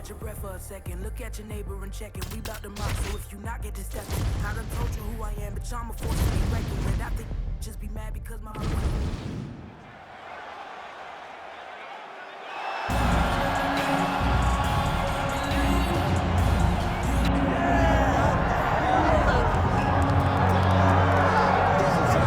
catch your breath for a second. Look at your neighbor and check it. We bout to mock, so if you not get this step, I done told you who I am, bitch. I'm a force to be reckoned with. I think just be mad because my heart.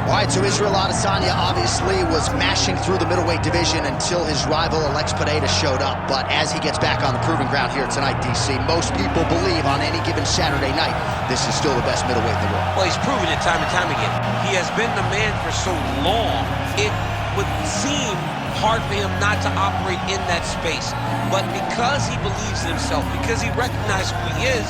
All right, so Israel Adesanya obviously was mashing through the middleweight division until his rival Alex Pereira showed up. But as he gets back on the proving ground here tonight, DC, most people believe on any given Saturday night, this is still the best middleweight in the world. Well, he's proven it time and time again. He has been the man for so long, it would seem hard for him not to operate in that space. But because he believes in himself, because he recognizes who he is,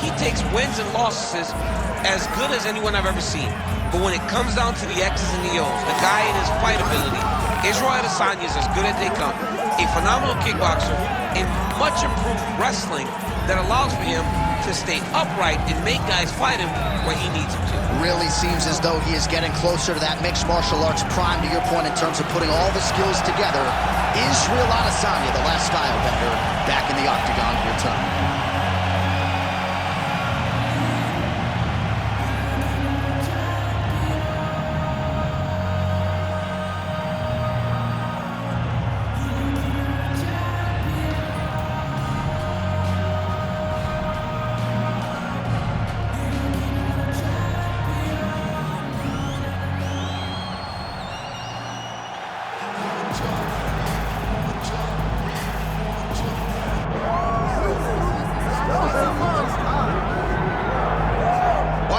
he takes wins and losses as good as anyone I've ever seen. But when it comes down to the X's and the O's, the guy and his fight ability, Israel Adesanya is as good as they come. A phenomenal kickboxer and much improved wrestling that allows for him to stay upright and make guys fight him where he needs them to. Really seems as though he is getting closer to that mixed martial arts prime, to your point, in terms of putting all the skills together. Israel Adesanya, the last style bender, back in the octagon here tonight.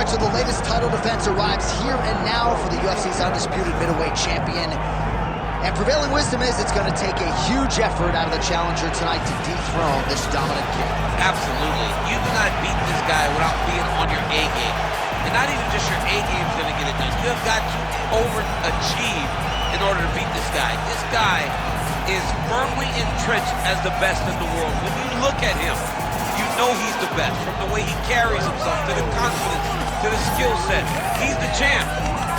So the latest title defense arrives here and now for the UFC's undisputed middleweight champion. And prevailing wisdom is it's going to take a huge effort out of the challenger tonight to dethrone this dominant king. Absolutely. You do not beat this guy without being on your A game. And not even just your A game is going to get it done. You have got to overachieve in order to beat this guy. This guy is firmly entrenched as the best in the world. When you look at him, you know he's the best. From the way he carries himself, to the confidence, to the skill set. He's the champ,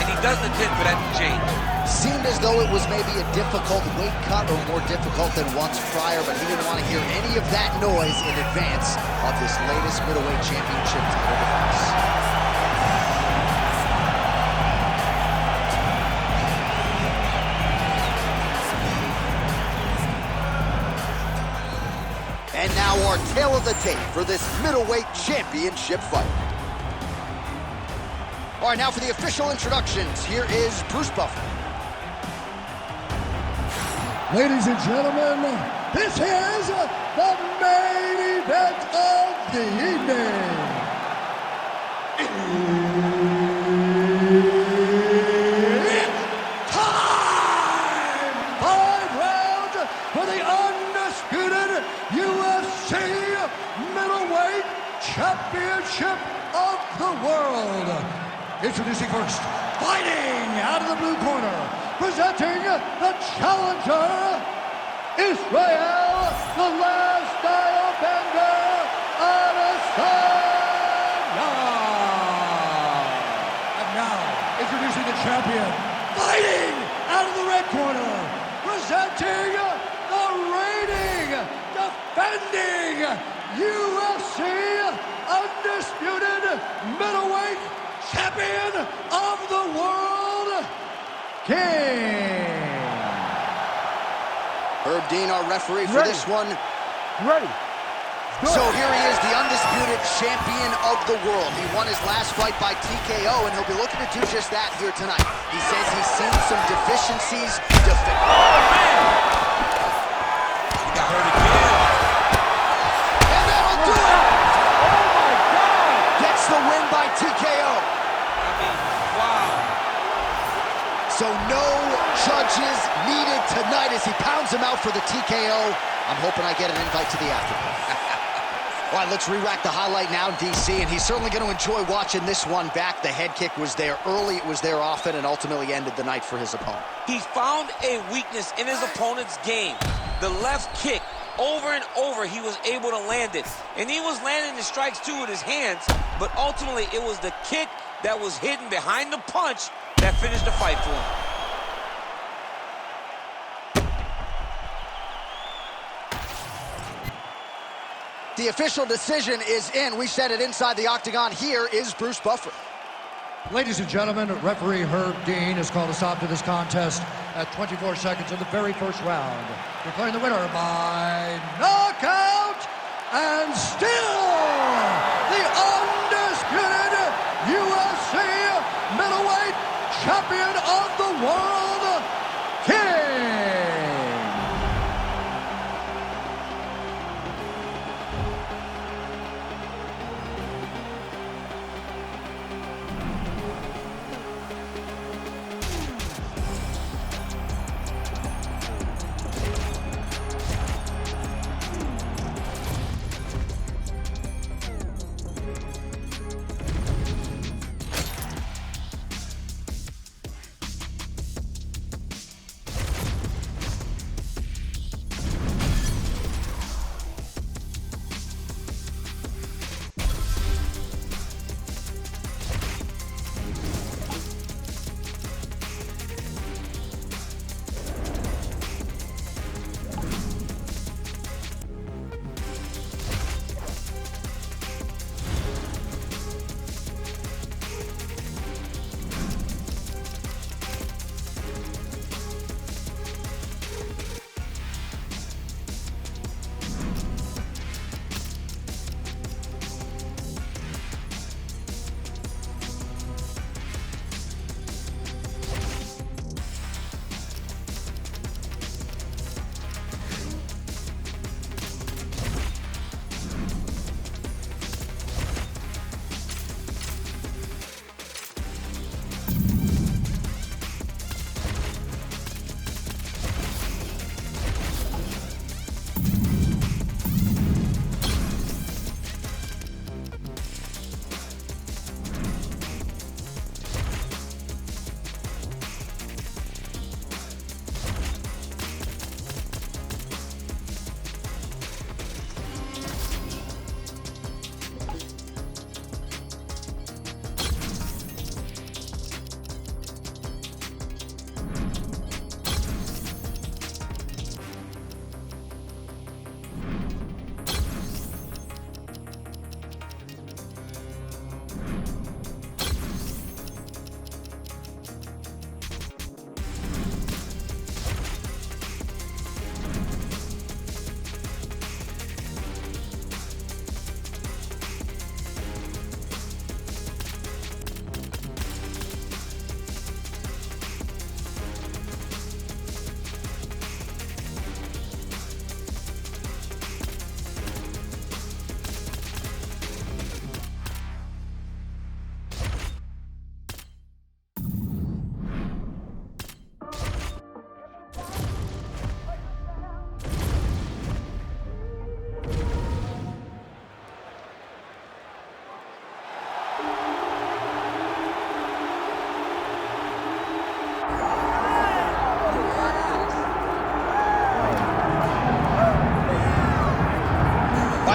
and he doesn't intend for that to change. Seemed as though it was maybe a difficult weight cut, or more difficult than once prior, but he didn't want to hear any of that noise in advance of this latest middleweight championship title defense. And now our tale of the tape for this middleweight championship fight. All right, now for the official introductions, here is Bruce Buffer. Ladies and gentlemen, this is the main event of the evening. It's time! 5 rounds for the undisputed UFC middleweight championship of the world. Introducing first, fighting out of the blue corner, presenting the challenger, Israel, the last style bender, Adesanya. And now, introducing the champion, fighting out of the red corner, presenting the reigning, defending UFC undisputed middleweight champion of the world, King. Herb Dean, our referee for this one. Ready. So here he is, the undisputed champion of the world. He won his last fight by TKO, and he'll be looking to do just that here tonight. He says he's seen some deficiencies. Oh, man! He got hurt again. And that'll do it! Oh, my God! Gets the win by TKO. I mean, wow. So no judges needed tonight as he pounds him out for the TKO. I'm hoping I get an invite to the aftermath. All right, let's re-rack the highlight now, DC, and he's certainly going to enjoy watching this one back. The head kick was there early, it was there often, and ultimately ended the night for his opponent. He found a weakness in his opponent's game. The left kick, over and over, he was able to land it. And he was landing the strikes, too, with his hands, but ultimately it was the kick that was hidden behind the punch that finished the fight for him. The official decision is in. We said it inside the octagon. Here is Bruce Buffer. Ladies and gentlemen, referee Herb Dean has called a stop to this contest at 24 seconds of the very first round, declaring the winner by knockout and still the undisputed UFC middleweight champion of the world, King.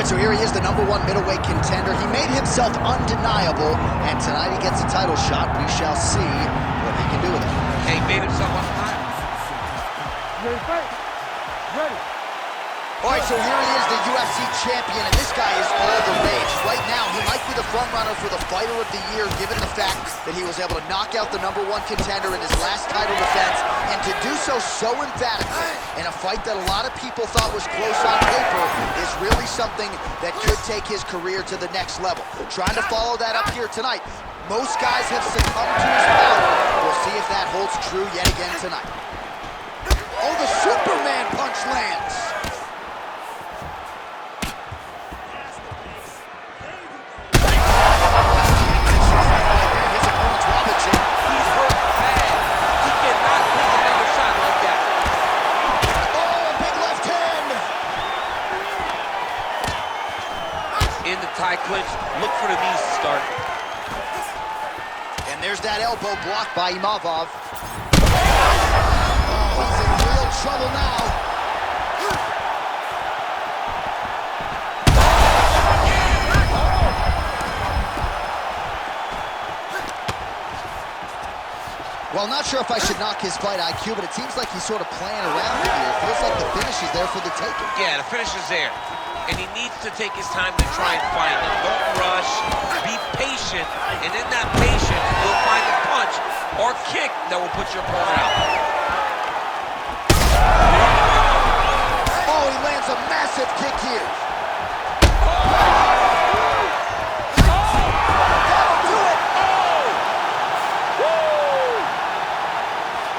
So here he is, the #1 middleweight contender. He made himself undeniable, and tonight he gets a title shot. We shall see what he can do with it. He made himself undeniable. Ready, fight. Ready. All right, so here he is, the UFC champion, and this guy is all the rage. Right now, he might be the front runner for the Fighter of the Year, given the fact that he was able to knock out the #1 contender in his last title defense, and to do so emphatically in a fight that a lot of people thought was close on paper is really something that could take his career to the next level. Trying to follow that up here tonight. Most guys have succumbed to his power. We'll see if that holds true yet again tonight. Oh, the Superman punch lands. Tie clinch, look for the knees to start. And there's that elbow blocked by Imavov. Oh, he's in real trouble now. Well, not sure if I should knock his fight IQ, but it seems like he's sort of playing around here. It feels like the finish is there for the taking. Yeah, the finish is there. and he needs to take his time to try and find it. Don't rush, be patient, and in that patience, you'll find a punch or kick that will put your opponent out. Oh, he lands a massive kick here.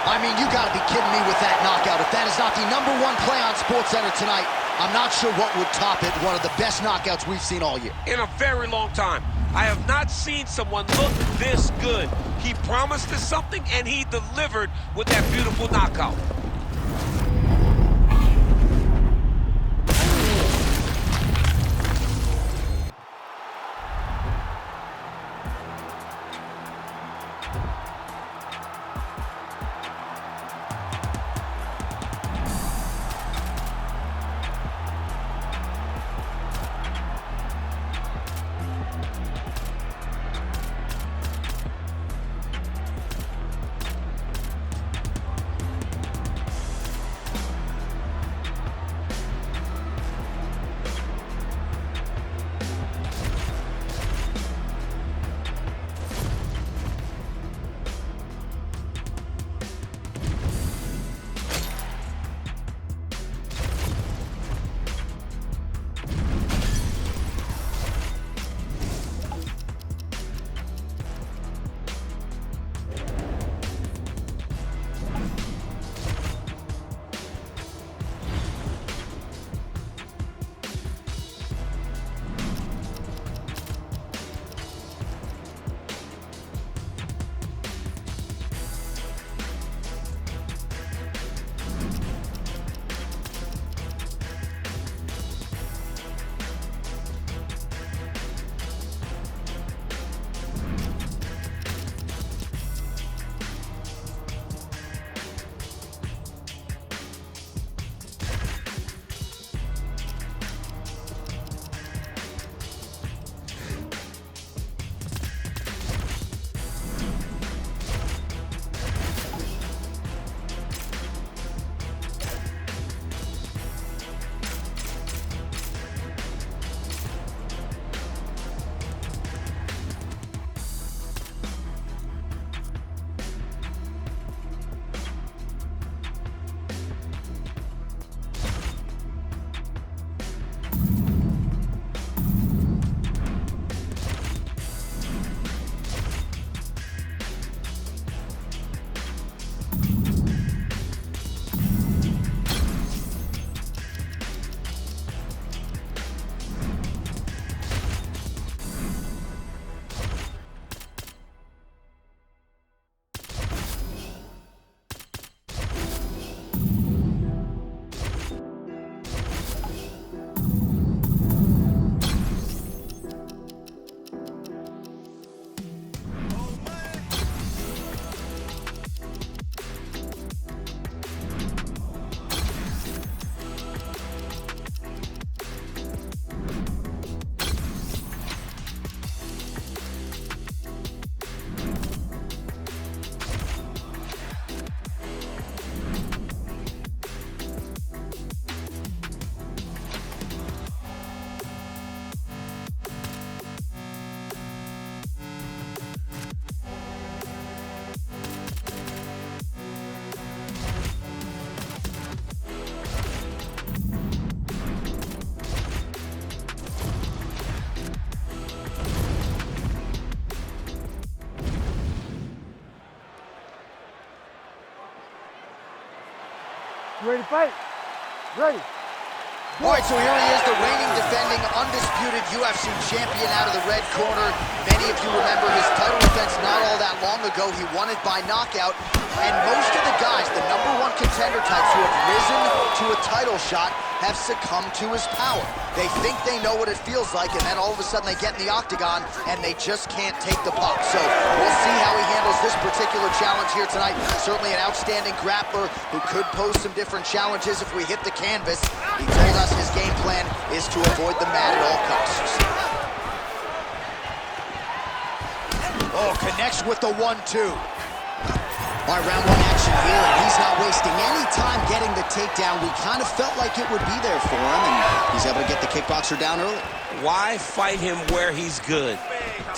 I mean, you gotta be kidding me with that knockout. If that is not the #1 play on SportsCenter tonight, I'm not sure what would top it. One of the best knockouts we've seen all year. In a very long time. I have not seen someone look this good. He promised us something, and he delivered with that beautiful knockout. You ready to fight? Ready. All right, so here he is, the reigning, defending, undisputed UFC champion out of the red corner. Many of you remember his title defense not all that long ago. He won it by knockout. And most of the guys, the #1 contender types who have risen to a title shot, have succumbed to his power. They think they know what it feels like, and then all of a sudden they get in the octagon, and they just can't take the pop. So we'll see how he handles this particular challenge here tonight. Certainly an outstanding grappler who could pose some different challenges if we hit the canvas. He told us his game plan is to avoid the mat at all costs. Oh, connects with the 1-2. All right, round one action here, and he's not wasting any time getting the takedown. We kind of felt like it would be there for him, and he's able to get the kickboxer down early. Why fight him where he's good?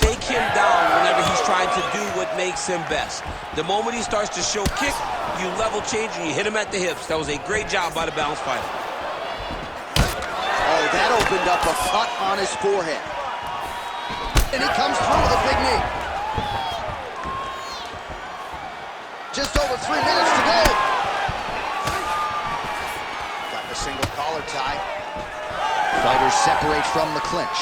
Take him down whenever he's trying to do what makes him best. The moment he starts to show kick, you level change and you hit him at the hips. That was a great job by the balanced fighter. Oh, that opened up a cut on his forehead. And he comes through with a big knee. Just over 3 minutes to go. Got the single collar tie. Fighters separate from the clinch.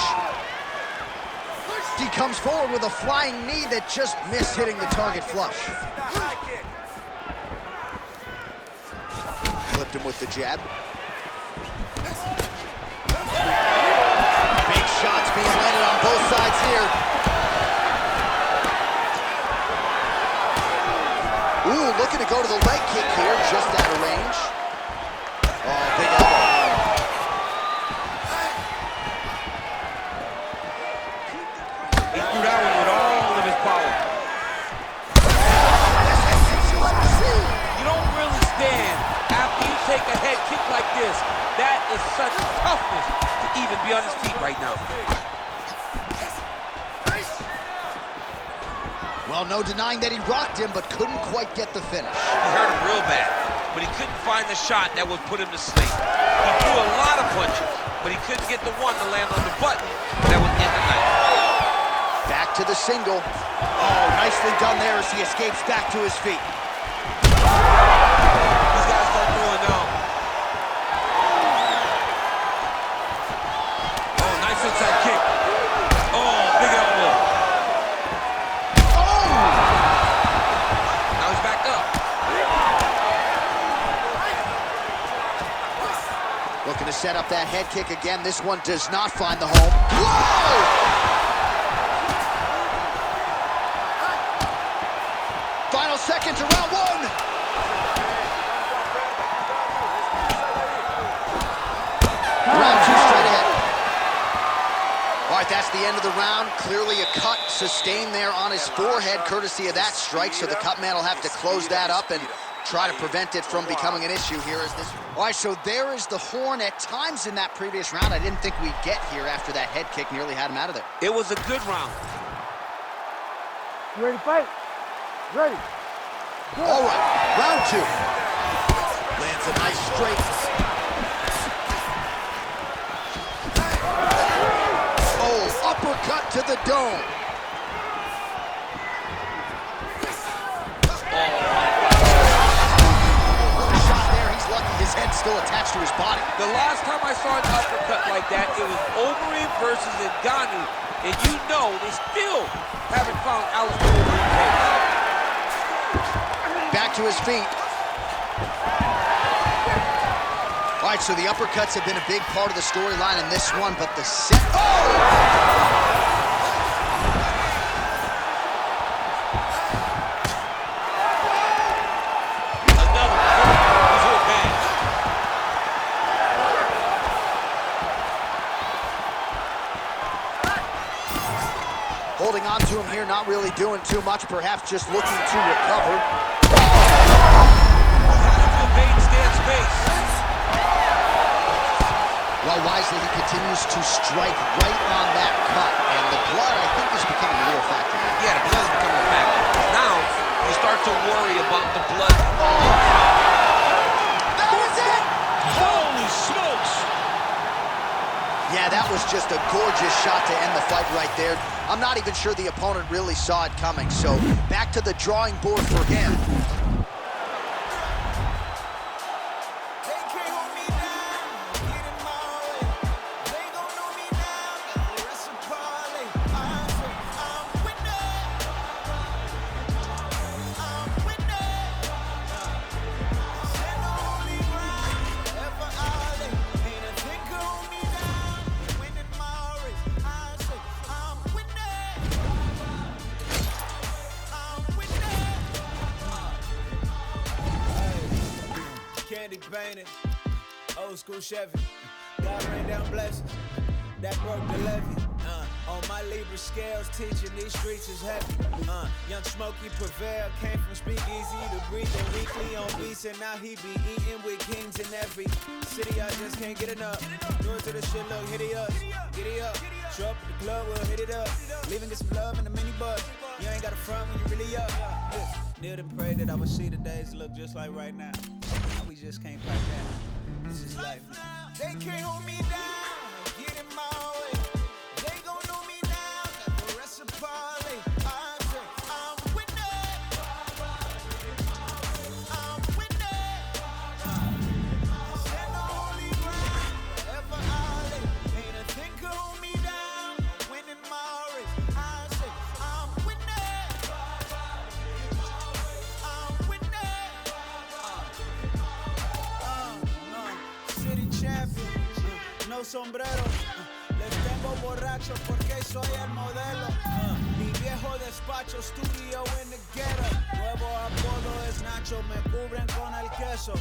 He comes forward with a flying knee that just missed hitting the target flush. Flipped him with the jab. Big shots being landed on both sides here. Ooh, looking to go to the leg kick here, just out of range. Oh, big elbow. He threw that one with all of his power. You don't really stand after you take a head kick like this. That is such toughness to even be on his feet right now. Well, no denying that he rocked him, but couldn't quite get the finish. He hurt him real bad, but he couldn't find the shot that would put him to sleep. He threw a lot of punches, but he couldn't get the one to land on the button that would end the night. Back to the single. Oh, nicely done there as he escapes back to his feet. He's got to start throwing now. Oh, nice inside kick. Oh, big elbow. Oh! Now he's back up. Looking to set up that head kick again. This one does not find the home. Whoa! Final seconds of round one. Round two straight ahead. All right, that's the end of the round. Clearly a cut sustained there on his forehead, courtesy of that strike, so the cut man will have to close that up and try to prevent it from becoming an issue here. All right, so there is the horn. At times in that previous round, I didn't think we'd get here after that head kick nearly had him out of there. It was a good round. You ready to fight? Ready. Go. All right, round two. Lands a nice straight. Oh, uppercut to the dome. Shot there, he's lucky his head's still attached to his body. The last time I saw an uppercut like that, it was Overeem versus Ngannou, and you know they still haven't found Alistair Overeem's head. Back to his feet. All right, so the uppercuts have been a big part of the storyline in this one, but the set... Oh! Holding on to him here, not really doing too much, perhaps just looking to recover. Well, wisely, he continues to strike right on that cut, and the blood, I think, is becoming a real factor. Yeah, the blood is becoming a factor. Now, you start to worry about the blood. That was it! Holy smokes! Yeah, that was just a gorgeous shot to end the fight right there. I'm not even sure the opponent really saw it coming, so back to the drawing board for him. Painted, old school Chevy. God rain down blessings, that broke the levee. On my Libra scales, teaching these streets is heavy. Young Smokey prevailed, came from speakeasy to breathing weekly on beats, and now he be eating with kings in every city. I just can't get enough. Do it to the shit, look, hit it up, get it up. Show up at the club, we'll hit it up. Leaving get some love in the minibus. You ain't got a front when you really up. Kneel and pray that I would see the days look just like right now. We just can't fight that. This is life. They can't hold me down. Get in my way. They gon' know me now. Got the rest of parlay. I say I'm winning. I'm winning. Stand on holy ground. Wherever I lay. Ain't a thing can hold me down. Winning my race. I say I'm winning. I'm winning. City champion. No sombrero. Les tengo borracho porque soy el modelo. Mi viejo despacho, studio in the ghetto. Nuevo apodo es Nacho, me cubren con el queso.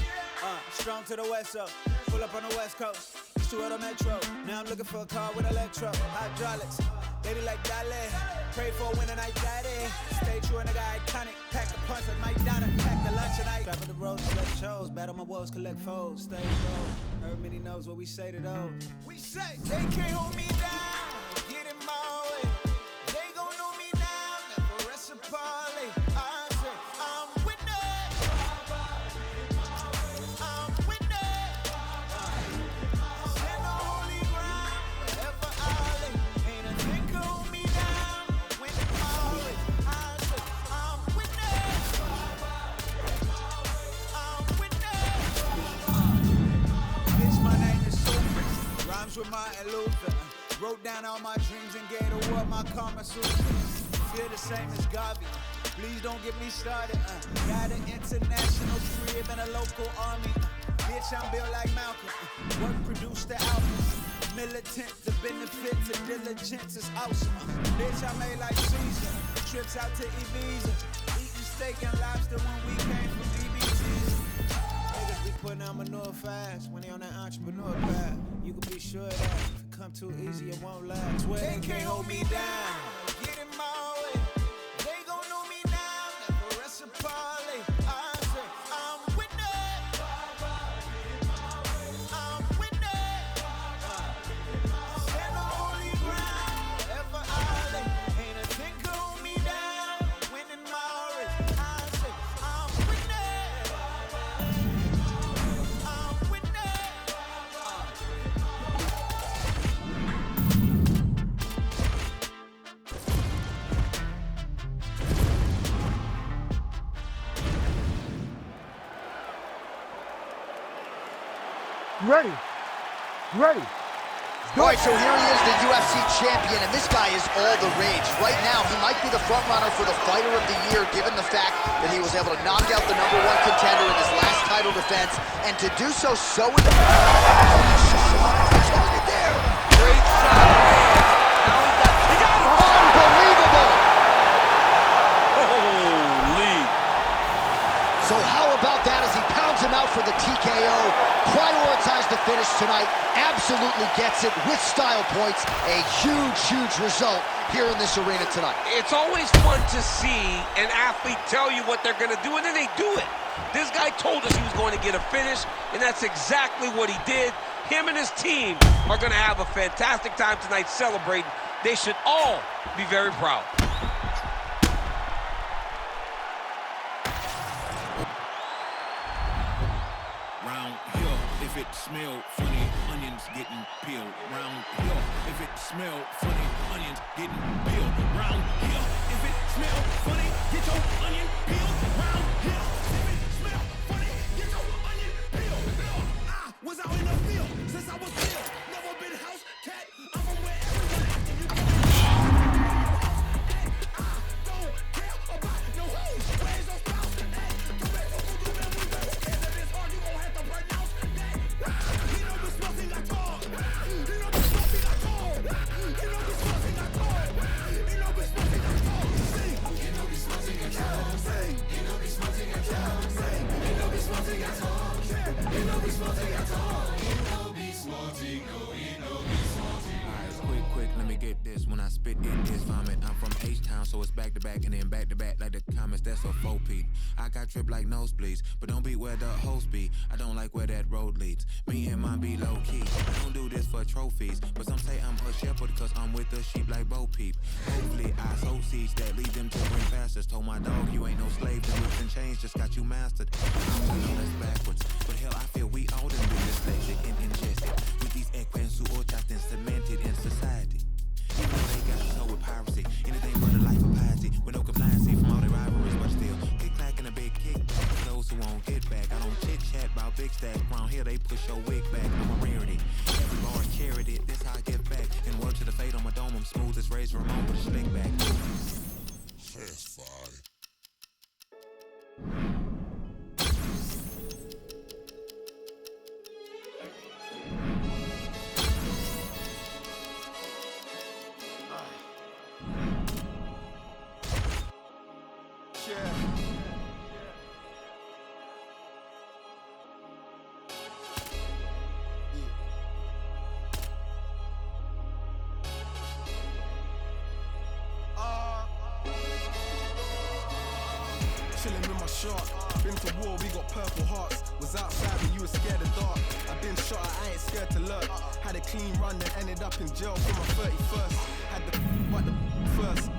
Strong to the west up, pull up on the west coast. Used to the metro, now I'm looking for a car with electro. Hydraulics, baby like Dale. Pray for a winner night daddy. Stay true and I got iconic. Pack a punch like Mike Donna. Pack the lunch and I travel the road, select shows. Battle my woes, collect foes. Stay low. Heard many knows what we say to those. We say they can't hold me down. Get in my way. They gon' know me now. Never rest a parlay. I say I'm winning. I'm winning. Stand on holy ground. Wherever I lay. Ain't a thing can hold me down. Winning my way. I say I'm winning. I'm winning. Bitch, my name is Super. Rhymes with Martin Luther. Wrote down all my dreams and gave the world my Kama Sutra. Feel the same as Garvey. Please don't get me started. Got an international crib and a local army. Bitch, I'm built like Malcolm. Work produced the album. Militant, the benefit to diligence is awesome. Bitch, I made like Caesar. Trips out to Ibiza. Eating steak and lobster when we came from DBC's. Niggas be putting out manure fast when they on that entrepreneur path. You can be sure that if it come too easy, it won't last. Swear they can't hold me down. Get in my way. They gon' know me now. Never rest a parlay. I say I'm winning. I'm winning. Stand on holy ground. Wherever I lay. Ain't a thing can hold me down. Winning my race. I say I'm winning. I'm winning. Ready. Ready. All right, so here he is, the UFC champion, and this guy is all the rage. Right now, he might be the front runner for the Fighter of the Year, given the fact that he was able to knock out the #1 contender in his last title defense, and to do so in the target there. Great shot. Now he got Unbelievable! Holy. So how about that as he pounds him out for the TKO, prioritized the finish tonight, absolutely gets it with style points, a huge result here in this arena tonight. It's always fun to see an athlete tell you what they're gonna do, and then they do it. This guy told us he was going to get a finish, and that's exactly what he did. Him and his team are gonna have a fantastic time tonight celebrating. They should all be very proud. Round here, if it smell funny, onions getting peeled. Round here, if it smell funny, onions getting peeled. Round here, if it smell funny, get your onion peeled. Round here, if it smell funny, get your onion peeled. I was out in the field since I was little. Never been house cat. I'm from where everyone acting you can. I don't care about no hoes. Where's your spouse? Hey, come back for voodoo and we go. If it's hard, you gon' have to pronounce that. He don't be smoking at all. He don't be smoking at all. He don't be smoking at all. He don't be smoking at all. Sing. He don't be smoking at all. Sing. He don't be smoking at all. to get this. When I spit it, it's vomit. I'm from H-Town, so it's back-to-back and then back-to-back like the comments. That's a 4-peat. I got drip like nosebleeds, but don't be where the hoes be. I don't like where that road leads. Me and mine be low-key. I don't do this for trophies, but some say I'm a shepherd because I'm with the sheep like Bo Peep. Hopefully I sow seeds that lead them to bring fastest. Told my dog you ain't no slave, the whips and chains just got you mastered. I know that's backwards, but hell I feel we all done been dyslexic and ingested with these equines who are and cemented in society. Even though they got us know with piracy, anything but a life of piety, with no compliance from all their rivalries, but still kick-clack and a big kick. For those who won't get back, I don't chit-chat about big stacks. Around here they push your wig back, I'm a rarity. Every bar's charity, this how I give back. And word to the fate on my dome, I'm smooth as Razor Ramon with a slick back. Satisfied. Chilling with my shark. Been to war, we got purple hearts. Was outside when you were scared of dark. I've been shot, I ain't scared to lurk. Had a clean run, then ended up in jail for my 31st. Had the but the first.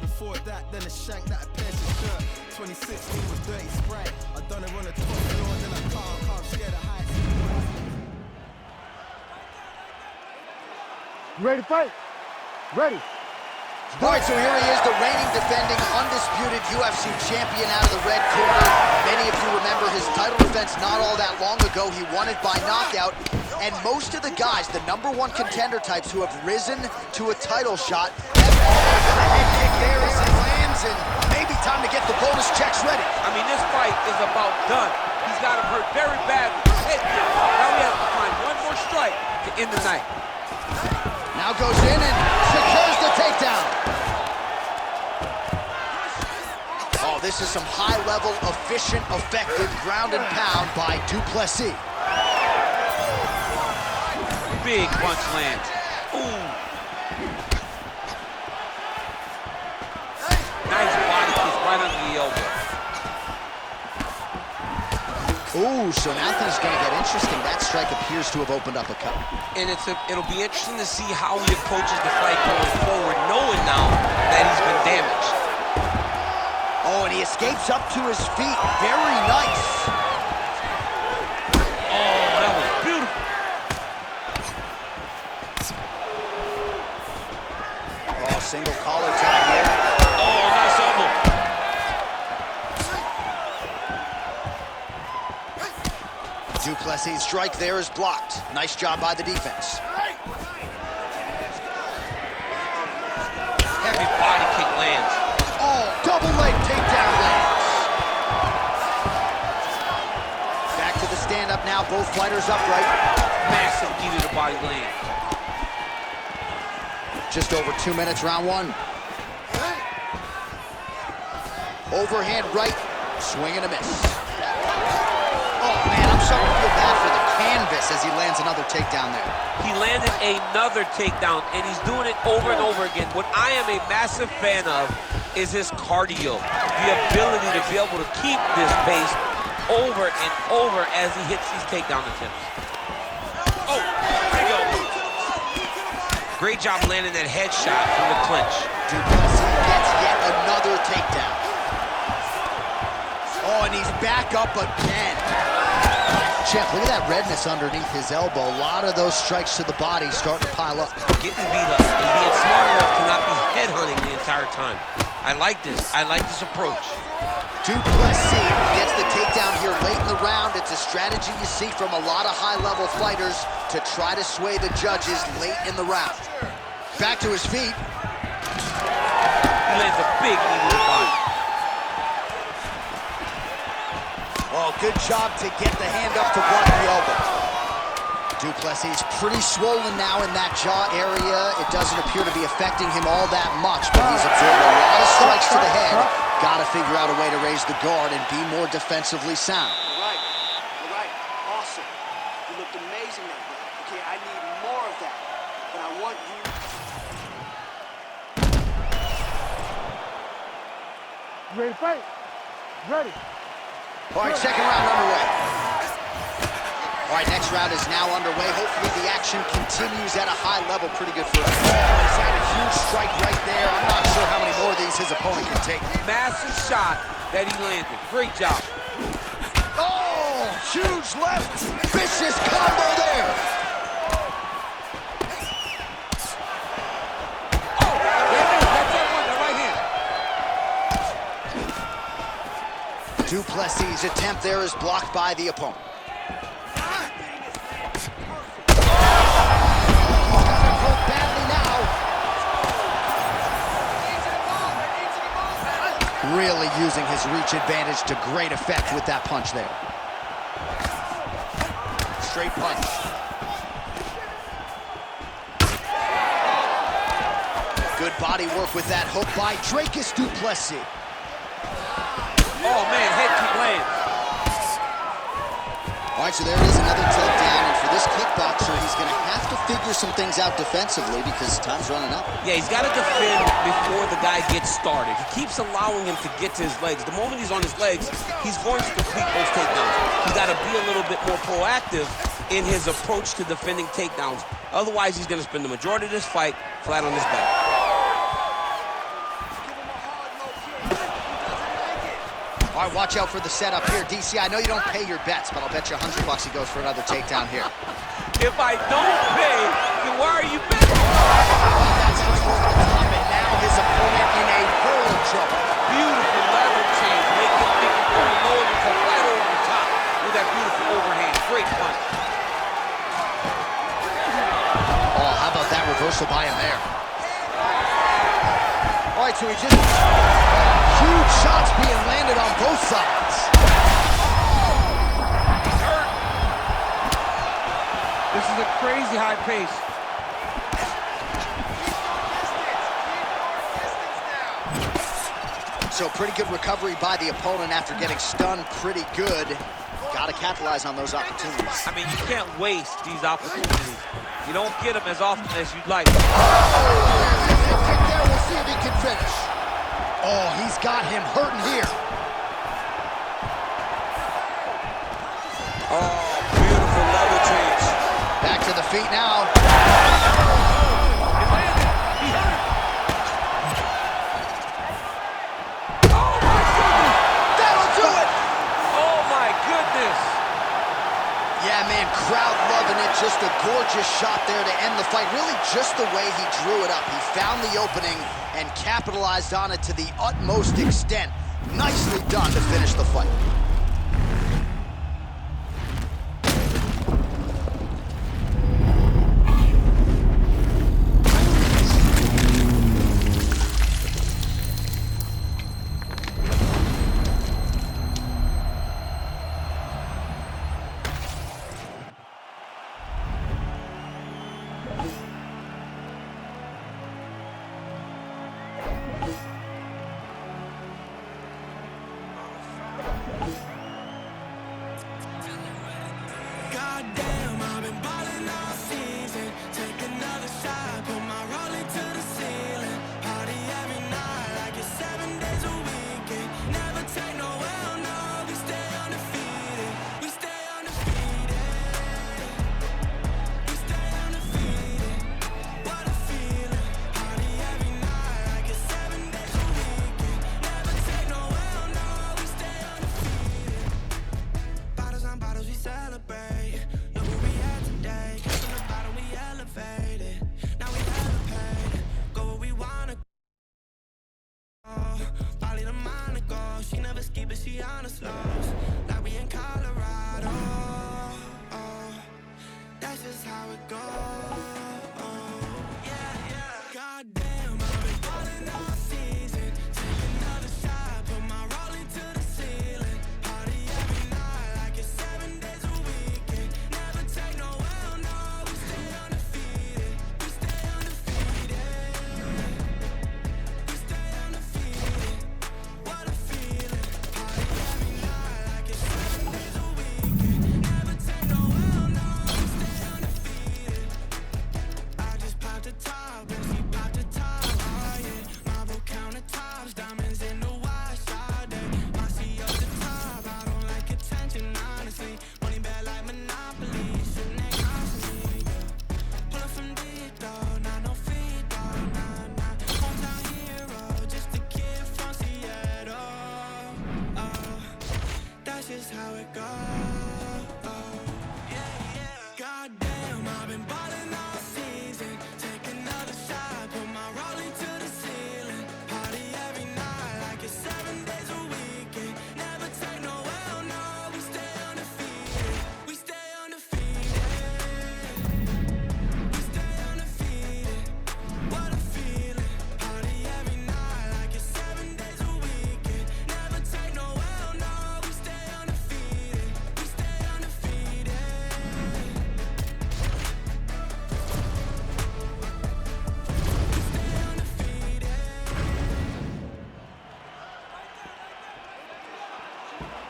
Before that, then a shank that I pierced his shirt. 2016 was dirty Sprite. I done it on the top floor, then I can't scared of heights. You ready to fight? Ready. All right, so here he is, the reigning, defending, undisputed UFC champion out of the red corner. Many of you remember his title defense not all that long ago. He won it by knockout. And most of the guys, the #1 contender types who have risen to a title shot, have all the head kick there as he lands, and maybe time to get the bonus checks ready. I mean, this fight is about done. He's got him hurt very bad with his head kick. Now he has to find one more strike to end the night. Now goes in and secures the takedown. Oh, this is some high-level, efficient, effective ground and pound by Du Plessis. Big punch lands. Ooh. Nice body kick right under the elbow. Ooh, so now things gonna get interesting. That strike appears to have opened up a cut. And it'll be interesting to see how he approaches the fight going forward, knowing now that he's been damaged. Oh, and he escapes up to his feet. Very nice. Oh, that was beautiful. Oh, single collar tie here. Oh, nice elbow. Du Plessis' strike there is blocked. Nice job by the defense. Heavy body kick lands. Oh, double leg takedown lands. Back to the stand-up now. Both fighters upright. Massive knee to the body land. Just over 2 minutes, round one. Overhand right, swing and a miss. Oh man, I'm starting to feel bad for the canvas as he lands another takedown there. He landed another takedown, and he's doing it over and over again. What I am a massive fan of is his cardio. The ability to be able to keep this pace over and over as he hits these takedown attempts. Oh, there you go. Great job landing that headshot from the clinch. Du Plessis gets yet another takedown. Oh, and he's back up again. Champ, look at that redness underneath his elbow. A lot of those strikes to the body starting to pile up. Getting beat up and being smart enough to not be headhunting the entire time. I like this. I like this approach. Du Plessis gets the takedown here late in the round. It's a strategy you see from a lot of high-level fighters to try to sway the judges late in the round. Back to his feet. He lands a big knee to the body. Oh, good job to get the hand up to block the elbow. Du Plessis pretty swollen now in that jaw area. It doesn't appear to be affecting him all that much, but he's absorbed a lot of strikes to the head. Got to figure out a way to raise the guard and be more defensively sound. You're right. Awesome. You looked amazing that day. Okay, I need more of that. But I want you You ready to fight? Ready. All right, second round underway. All right, next round is now underway. Hopefully the action continues at a high level. Pretty good for him. He's had a huge strike right there. I'm not sure how many more of these his opponent can take. Massive shot that he landed. Great job. Oh, huge left. Vicious combo there. Oh, that's that one, the right hand. Duplessis' attempt there is blocked by the opponent. Really using his reach advantage to great effect with that punch there. Straight punch. Good body work with that hook by Dricus Du Plessis. Oh man, head kick lands. All right, so there it is, another takedown, and for this kickboxer, he's gonna have to figure some things out defensively because time's running up. Yeah, he's got to defend before the guy gets started. He keeps allowing him to get to his legs. The moment he's on his legs, he's going to complete those takedowns. He's got to be a little bit more proactive in his approach to defending takedowns. Otherwise, he's going to spend the majority of this fight flat on his back. All right, watch out for the setup here. DC, I know you don't pay your bets, but I'll bet you $100 he goes for another takedown here. If I don't pay, then why are you betting? That's straight over the top, and now his opponent in a world of trouble. Beautiful level change, making him go low and come right over the top with that beautiful overhand. Great punch. Oh, how about that reversal by him there? All right, so he just... huge shots being landed on both sides. He's hurt. This is a crazy high pace. So pretty good recovery by the opponent after getting stunned pretty good. Got to capitalize on those opportunities. I mean, you can't waste these opportunities. You don't get them as often as you'd like. Oh, kick there. We'll see if he can finish. Oh, he's got him hurting here. Oh, beautiful level change. Back to the feet now. Yeah, man, crowd loving it. Just a gorgeous shot there to end the fight. Really just the way he drew it up. He found the opening and capitalized on it to the utmost extent. Nicely done to finish the fight. Goddamn, I've been ballin' all season. Take another shot, put my rollie to the ceiling. Party every night like it's 7 days a weekend. Never take no L, no, we stay undefeated. We stay undefeated. We stay undefeated. What a feeling. Party every night like it's 7 days a weekend. Never take no L, no, we stay undefeated. Bottles on bottles, we celebrate. Look where we at today. Came from the bottom, we elevated. Now we elevated. Go where we wanna go. Bali to Monaco. She never ski, but she on the slopes. Like we in Colorado. That's just how it goes. Yeah, yeah. Goddamn, I've been ballin' all season. Take another shot, put my rollie to the ceiling. Party every night like it's 7 days a weekend. Never take no L, no, we stay undefeated. We stay undefeated. We stay undefeated. What a feeling. Party every night like it's 7 days a weekend. Never take no L, no, we stay undefeated.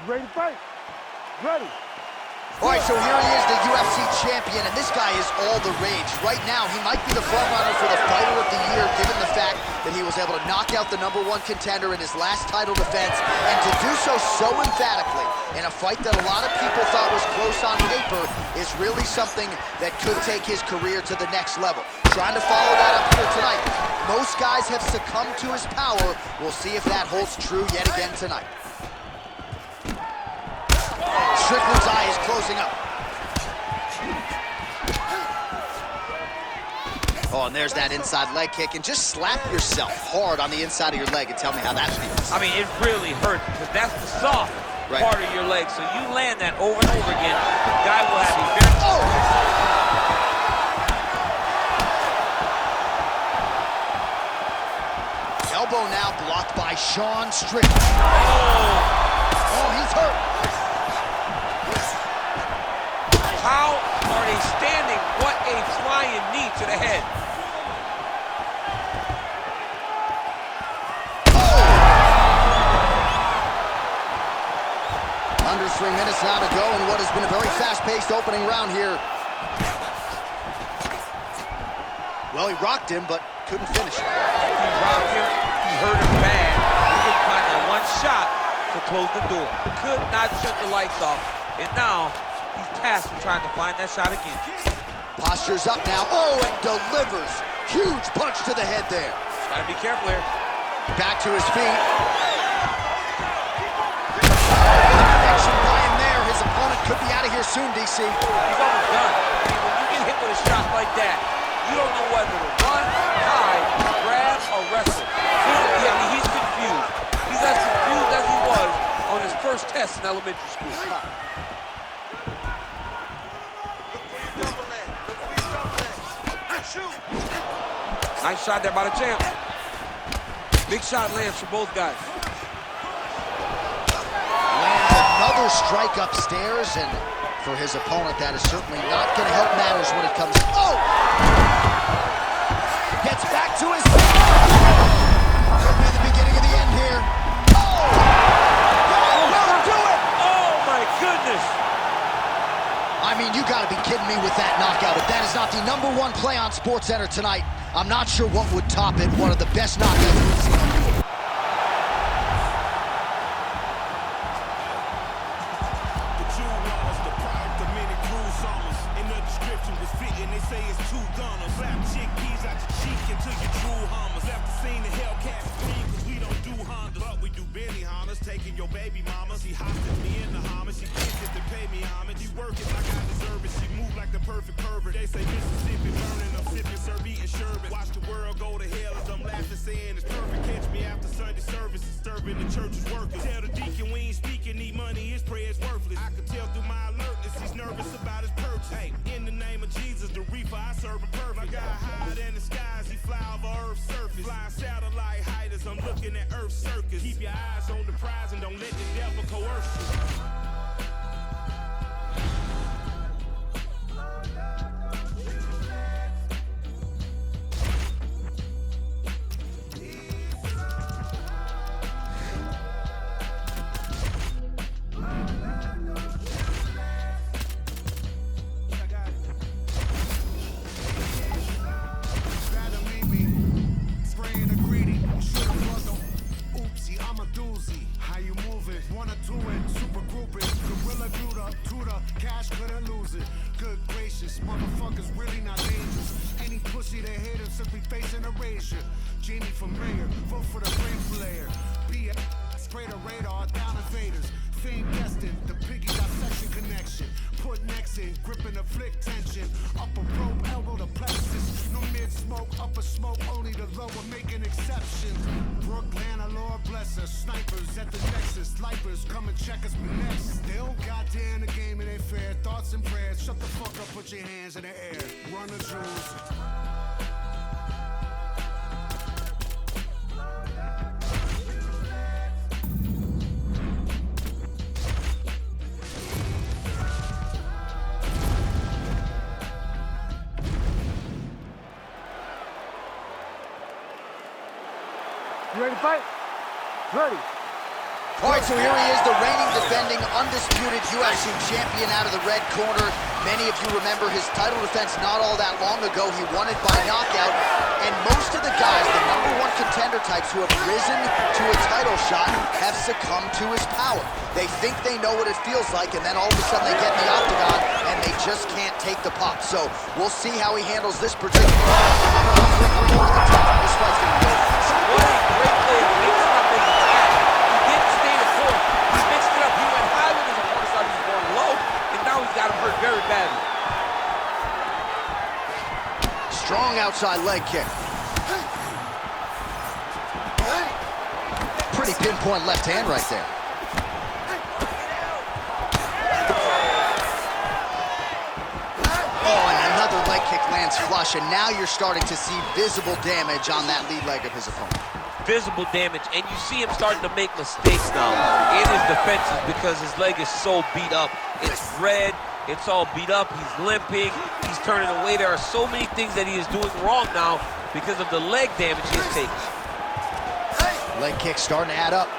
ready to fight? Ready. All right, so here he is, the UFC champion, and this guy is all the rage. Right now, he might be the frontrunner for the Fighter of the Year, given the fact that he was able to knock out the #1 contender in his last title defense, and to do so emphatically in a fight that a lot of people thought was close on paper is really something that could take his career to the next level. Trying to follow that up here tonight. Most guys have succumbed to his power. We'll see if that holds true yet again tonight. Strickland's eye is closing up. Oh, and there's that inside leg kick. And just slap yourself hard on the inside of your leg and tell me how that feels. I mean, it really hurts because that's the soft part of your leg. So you land that over and over again, the guy will have you very... Elbow now blocked by Sean Strickland. Oh, he's hurt. How are they standing? What a flying knee to the head. Under 3 minutes now to go in what has been a very fast-paced opening round here. Well, he rocked him, but couldn't finish it. He rocked him, he hurt him bad. He couldn't find that one shot to close the door. Could not shut the lights off. And now, he's tasked with trying to find that shot again. Posture's up now. Oh, and delivers. Huge punch to the head there. Gotta be careful here. Back to his feet. Connection by him there. His opponent could be out of here soon, DC. He's almost done. I mean, when you get hit with a shot like that, you don't know whether to run, hide, grab, or wrestle. He's confused. He's as confused as he was on his first test in elementary school. Nice shot there by the champ. Big shot lands for both guys. Lands another strike upstairs, and for his opponent, that is certainly not going to help matters when it comes. Oh! Gets back to his. Could be the beginning of the end here. Oh! Will do it! Oh my goodness! I mean, you got to be kidding me with that knockout. If that is not the #1 play on SportsCenter tonight, I'm not sure what would top it. One of the best knockouts we've seen. Taking your baby mama, she hostage me in the Hummer. She kisses to pay me homage. She working like I deserve it. She move like the perfect pervert. They say Mississippi burning, I'm sipping, serve eating sherbet. Watch the world go to hell as I'm laughing, saying it's perfect. Catch me after Sunday service, disturbing the church's workers. Tell the deacon we ain't speaking, need money, his prayer's worthless. I can tell through my alertness, he's nervous about his purchase. Hey, in the name of Jesus, the reefer I serve him perfect. My God higher than the skies, he fly over Earth's surface. Flying satellite height as I'm looking at Earth's circus. Keep your eyes on the prize and don't let the devil coerce you. Motherfuckers really not dangerous. Any pussy that hit him simply facing erasure. Genie from mayor, vote for the brain player. Be spray the radar down invaders. Fiend destined, the piggy dissection connection. Put necks in, gripping the flick tension. Upper rope, elbow to plexus. No mid smoke, upper smoke, only the lower making exceptions. Brooklyn, Lord bless us. Snipers at the nexus. Lifers come and check us next. They don't goddamn the game, it ain't fair. Thoughts and prayers, shut the fuck up, put your hands in the air. Run the jewels. You ready to fight? Ready. All right, so here he is, the reigning, defending, undisputed UFC champion out of the red corner. Many of you remember his title defense not all that long ago. He won it by knockout. And most of the guys, the #1 contender types who have risen to a title shot have succumbed to his power. They think they know what it feels like, and then all of a sudden they get in the octagon and they just can't take the pop. So we'll see how he handles this particular over the top. This fight's going to be over. What a great play of mixing up his attack. He didn't stay the course. He mixed it up. He went high with his opponent, thought he was going low, and now he's got him hurt very badly. Strong outside leg kick. Pretty pinpoint left hand right there. Oh, and another leg kick lands flush, and now you're starting to see visible damage on that lead leg of his opponent. Visible damage, and you see him starting to make mistakes now in his defenses because his leg is so beat up. It's red, it's all beat up, he's limping, he's turning away. There are so many things that he is doing wrong now because of the leg damage he has taken. Leg kick starting to add up.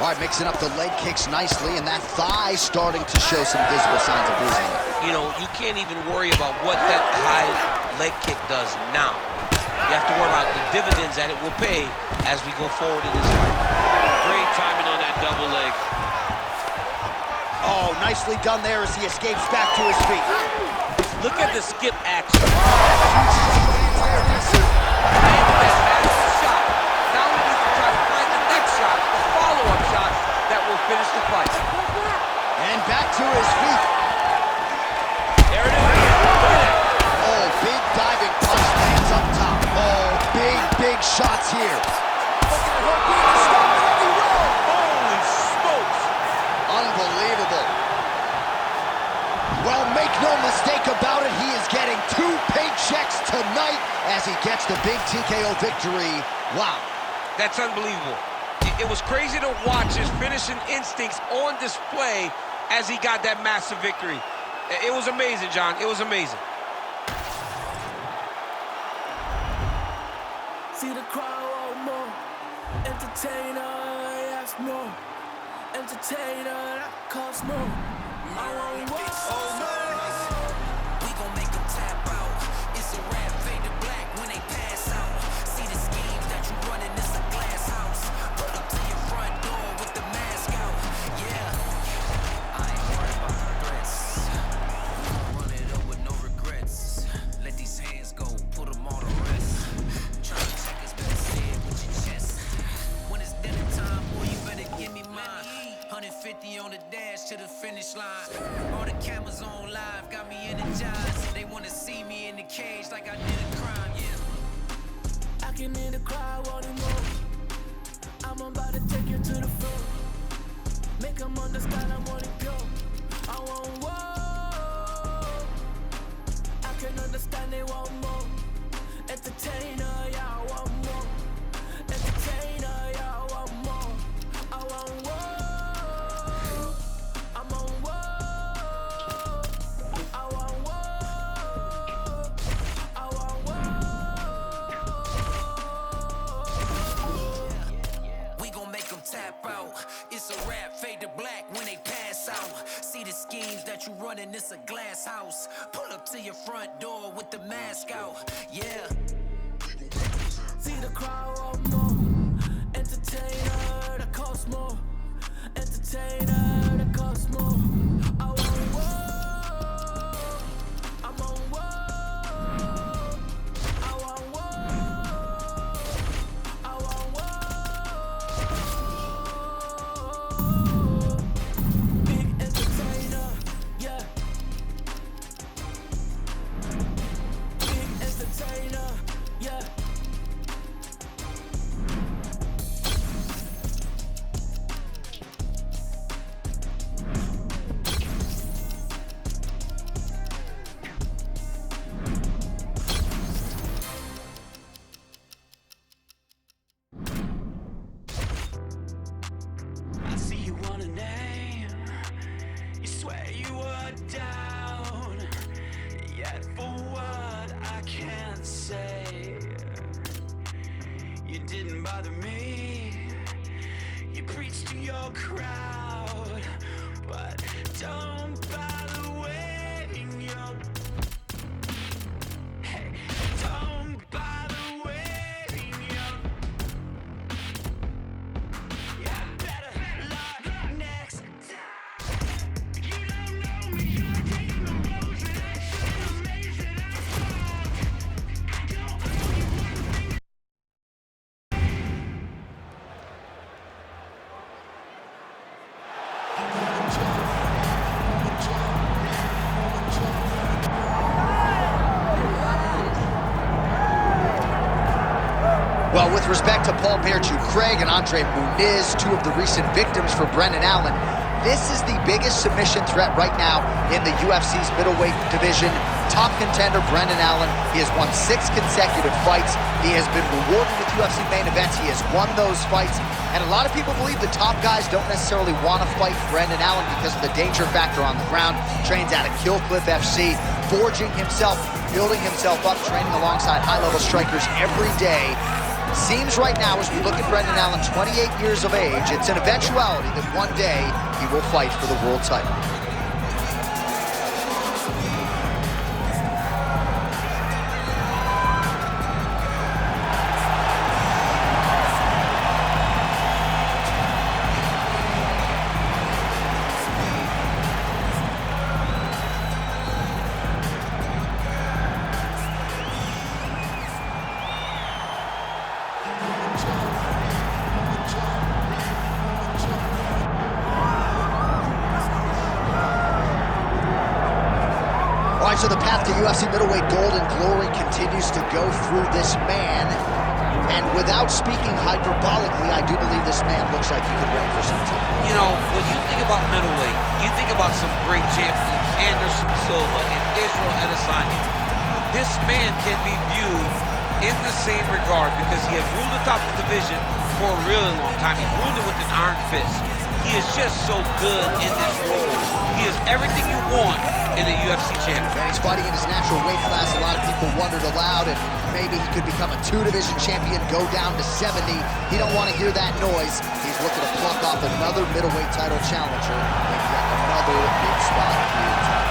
All right, mixing up the leg kicks nicely, and that thigh starting to show some visible signs of bruising. You know, you can't even worry about what that high leg kick does now. You have to worry about the dividends that it will pay as we go forward in this fight. Great timing on that double leg. Oh, nicely done there as he escapes back to his feet. Look at the skip action. Shot. Now we need to try to find the next shot, the follow-up shot that will finish the fight. And back to his feet. There it is. Oh, big diving punch lands up top. Oh, big shots here. Holy smokes. Unbelievable. Well, make no mistake about it, he is getting 2 paychecks tonight as he gets the big TKO victory. Wow. That's unbelievable. It was crazy to watch his finishing instincts on display as he got that massive victory. It was amazing, John. It was amazing. See the crowd want more. Entertainer, yes, more. Entertainer, that costs more. I want more. We gon' make them tap out. It's a rap, fade to black when they pass out. See the schemes that you running, it's a glass house. Pull up to your front door with the mask out. Yeah, I ain't worried about the threats. Run it up with no regrets. Let these hands go, put them all to rest. Trying to check is better say it with your chest. When it's dinner time, boy, you better give me mine. 150 on the dash to the finish line. All the cameras on live got me energized. They wanna see me in the cage like I did a crime, yeah. I can hear the crowd wanting more. I'm about to take you to the floor. Make them understand I'm wanting pure. I want more. I can understand they want more. Entertainer, yeah, I want more. Entertainer, yeah, I want more. I want more. I'm on war. I want war. I want war. We gon' make them tap out. It's a rap, fade to black when they pass out. See the schemes that you running, it's a glass house. Pull up to your front door with the mask out. Yeah. See the crowd want more. Entertainer, that costs more. Entertainer, that costs more. I want war. I'm on war. I want war. I want war. Big entertainer, yeah. Big entertainer, yeah. I see you want a name. You swear you were down. Yet for what I can't say. You didn't bother me. You preach to your crowd, but don't bother waiting your. Hey, don't bother waiting your. You better luck next time. You don't know me, you're taking the roads and I show amazing I talk. I don't owe you one thing. Well, with respect to Paul Bearchu Craig and Andre Muniz, two of the recent victims for Brendan Allen, this is the biggest submission threat right now in the UFC's middleweight division. Top contender Brendan Allen. He has won 6 consecutive fights. He has been rewarded with UFC main events. He has won those fights. And a lot of people believe the top guys don't necessarily want to fight Brendan Allen because of the danger factor on the ground. Trains out of Kill Cliff FC, forging himself, building himself up, training alongside high-level strikers every day. Seems right now, as we look at Brendan Allen, 28 years of age, it's an eventuality that one day he will fight for the world title. All right, so the path to UFC middleweight gold and glory continues to go through this man. And without speaking hyperbolically, I do believe this man looks like he could reign for some time. You know, when you think about middleweight, you think about some great champions, Anderson Silva and Israel Adesanya. This man can be viewed in the same regard because he has ruled the top of the division for a really long time. He ruled it with an iron fist. He is just so good in this role. He is everything you want in a UFC champion. And he's fighting in his natural weight class. A lot of people wondered aloud if maybe he could become a 2-division champion, go down to 70. He don't want to hear that noise. He's looking to pluck off another middleweight title challenger and get another big spot here tonight.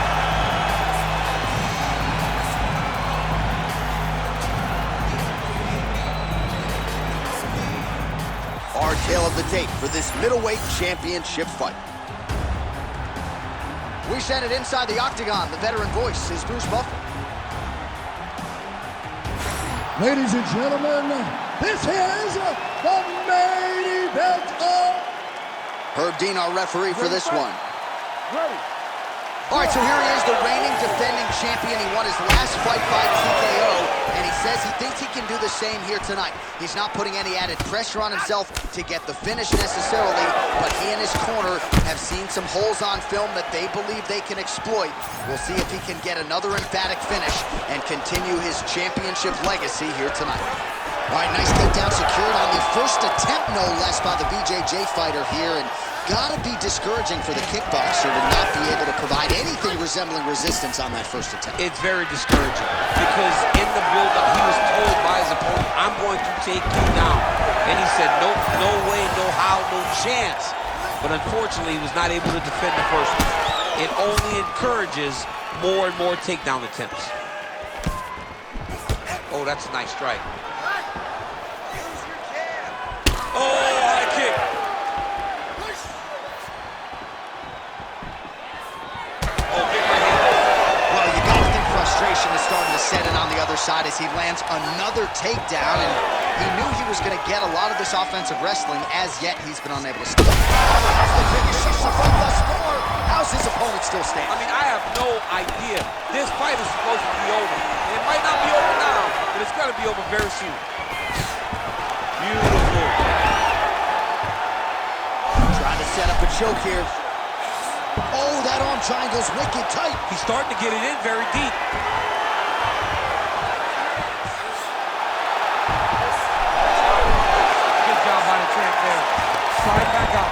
Our tale of the tape for this middleweight championship fight. We send it inside the octagon. The veteran voice is Bruce Buffer. Ladies and gentlemen, this is the main event of... Herb Dean, our referee for this one. Ready. All right, so here he is, the reigning defending champion. He won his last fight by TKO, and he says he thinks he can do the same here tonight. He's not putting any added pressure on himself to get the finish necessarily, but he and his corner have seen some holes on film that they believe they can exploit. We'll see if he can get another emphatic finish and continue his championship legacy here tonight. All right, nice takedown secured on the first attempt, no less, by the BJJ fighter here, and gotta be discouraging for the kickboxer to not be able to provide anything resembling resistance on that first attempt. It's very discouraging because in the build-up, he was told by his opponent, I'm going to take you down. And he said, nope, no way, no how, no chance. But unfortunately, he was not able to defend the first one. It only encourages more and more takedown attempts. Oh, that's a nice strike. Oh, high kick. Oh, big right hand. Well, you gotta think frustration is starting to set in on the other side as he lands another takedown, and he knew he was gonna get a lot of this offensive wrestling. As yet, he's been unable to stop. That's the biggest shift from thus far. How's his opponent still standing? I mean, I have no idea. This fight is supposed to be over. And it might not be over now, but it's gonna be over very soon. Beautiful. Trying to set up a choke here. Oh, that arm triangle's wicked tight. He's starting to get it in very deep. Good job by the champ there. Slide back up.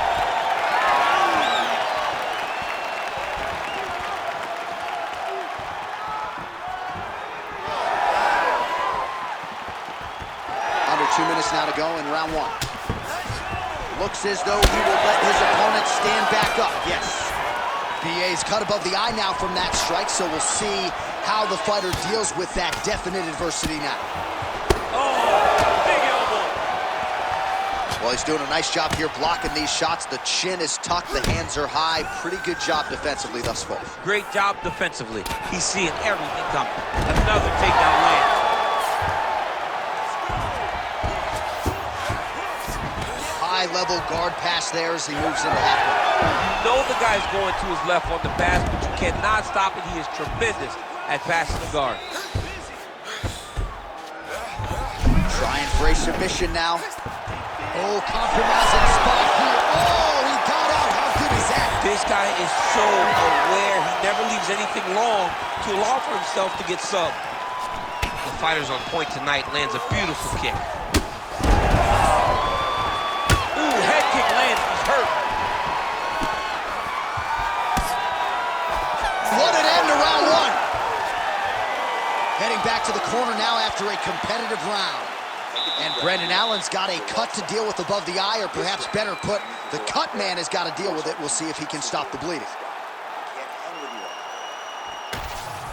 Under 2 minutes now to go in round one. Looks as though he will let his opponent stand back up. Yes. BA's cut above the eye now from that strike, so we'll see how the fighter deals with that definite adversity now. Oh, big elbow. Well, he's doing a nice job here blocking these shots. The chin is tucked, the hands are high. Pretty good job defensively thus far. Great job defensively. He's seeing everything coming. Another takedown land. High-level guard pass there as he moves into halfway. You know the guy's going to his left on the pass, but you cannot stop it. He is tremendous at passing the guard. Trying for a submission now. Oh, compromising spot here. Oh, he got out. How good is that? This guy is so aware. He never leaves anything long to allow for himself to get subbed. The fighter's on point tonight, lands a beautiful kick. Ooh, head kick lands, he's hurt. What an end to round one. Heading back to the corner now after a competitive round. And Brendan Allen's got a cut to deal with above the eye, or perhaps better put, the cut man has got to deal with it. We'll see if he can stop the bleeding.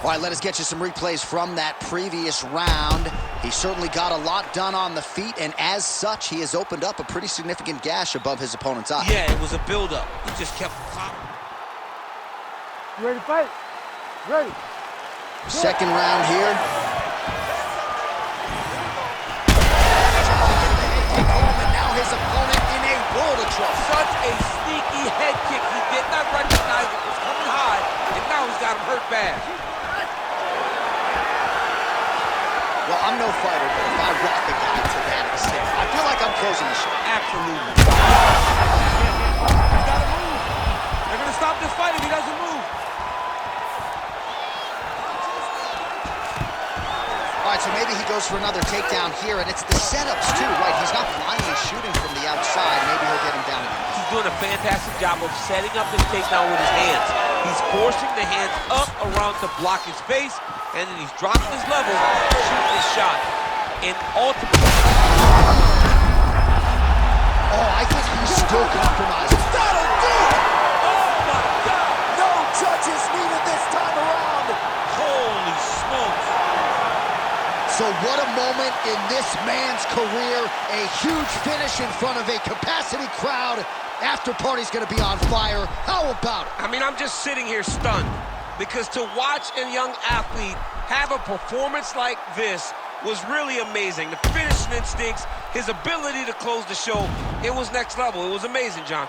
All right, let us get you some replays from that previous round. He certainly got a lot done on the feet, and as such, he has opened up a pretty significant gash above his opponent's eye. Yeah, it was a build-up. He just kept popping. You ready to fight? Ready. Second round here. And now his opponent in a world of trouble. Such a sneaky head kick. He did not recognize it was coming high, and now he's got him hurt bad. Well, I'm no fighter, but if I rock a guy to that extent, I feel like I'm closing the show. Absolutely. He's got to move. They're going to stop this fight if he doesn't move. All right, so maybe he goes for another takedown here, and it's the setups too, right? He's not blindly shooting from the outside. Maybe he'll get him down again. He's doing a fantastic job of setting up his takedown with his hands. He's forcing the hands up around to block his face, and then he's dropping his level, shooting his shot. And ultimately... Oh, I think he's still compromising. That'll do it! Oh, my God! No judges needed this time around. Holy smokes. So what a moment in this man's career. A huge finish in front of a capacity crowd. After party's gonna be on fire. How about it? I mean, I'm just sitting here stunned, because to watch a young athlete have a performance like this was really amazing. The finishing instincts, his ability to close the show, it was next level. It was amazing, John.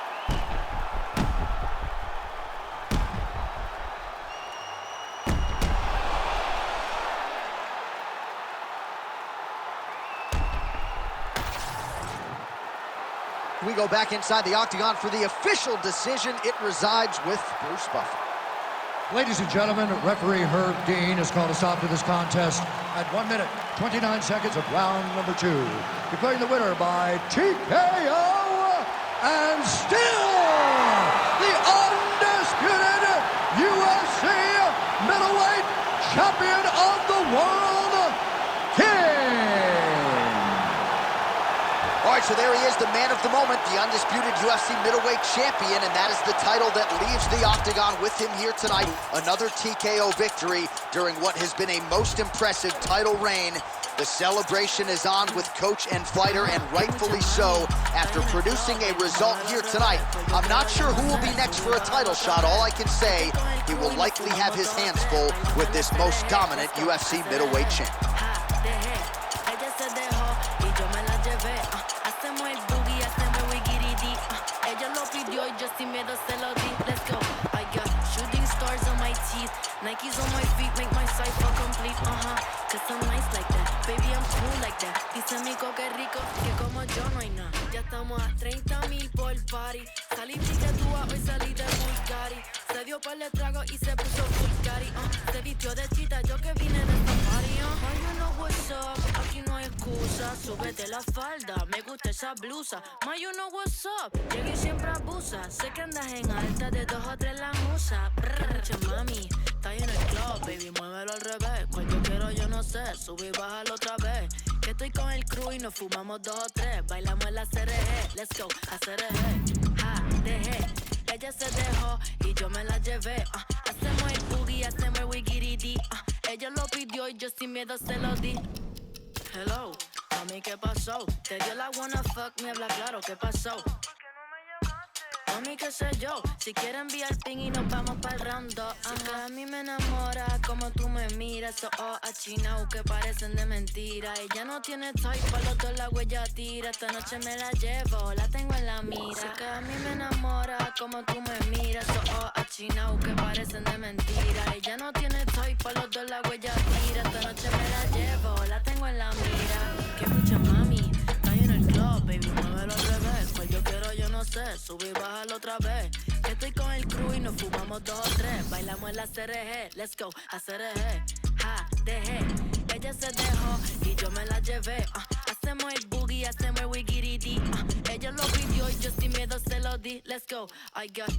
We go back inside the octagon for the official decision. It resides with Bruce Buffer. Ladies and gentlemen, referee Herb Dean has called a stop to this contest at 1 minute, 29 seconds of round number 2. Declaring the winner by TKO, and still the undisputed UFC middleweight champion of the world, King. All right, so there he is, the man of the moment, the undisputed UFC middleweight champion, and that is the title that leaves the octagon with him here tonight. Another TKO victory during what has been a most impressive title reign. The celebration is on with coach and fighter, and rightfully so, after producing a result here tonight. I'm not sure who will be next for a title shot. All I can say, he will likely have his hands full with this most dominant UFC middleweight champ. Let's go. I got shooting stars on my teeth, Nikes on my feet, make my cipher complete. Cause I'm nice like that, baby, I'm cool like that. Dice Mico que rico, que como yo no hay nada. Ya estamos a 30,000 por party. Salí piquetúa, hoy salí de Bulgari. Se dio par de trago y se puso Bulgari. Se vistió de chita, yo que vine de safari. You know what's up, aquí no hay excusa. Súbete la falda, me gusta esa blusa. Ma, you know what's up, llegué y siempre abusa. Sé que andas en alta, de 2 o 3 la musa. Che, mami, está en el club, baby, muévelo al revés. Cual yo quiero, yo no sé, sube y bájalo otra vez. Que estoy con el crew y nos fumamos 2 o 3. Bailamos en la CRG, let's go, a CRG. Ja, dejé, ella se dejó y yo me la llevé. Hacemos el boogie, hacemos el wigiridi. Ella lo pidió y yo sin miedo se lo di. Hello, mami, ¿qué pasó? Te dio la wanna fuck, me habla claro, ¿qué pasó? Mami, qué sé yo, si quieres enviar ping y nos vamos pa'l round 2. A mí me enamora como tú me miras, esos ojos achinados que parecen de mentira. Ella no tiene type, pa' los dos la huella tira. Esta noche me la llevo, la tengo en la mira. Sé que a mí me enamora como tú me miras, esos ojos achinados que parecen de mentira. Ella no tiene type, pa' los dos la huella tira. Esta noche me la llevo, la tengo en la mira. Que mucha mami, está ahí en el club, baby, muévelo al revés. Cual yo quiero, yo no sé, sube y bájalo otra vez. Que estoy con el crew y nos fumamos 2 o 3. Bailamos en la CRG, let's go, a CRG. Ja, dejé, ella se dejó y yo me la llevé. Hacemos el boogie, hacemos el wigiridi. Ella lo pidió y yo sin miedo se lo di. Let's go, I got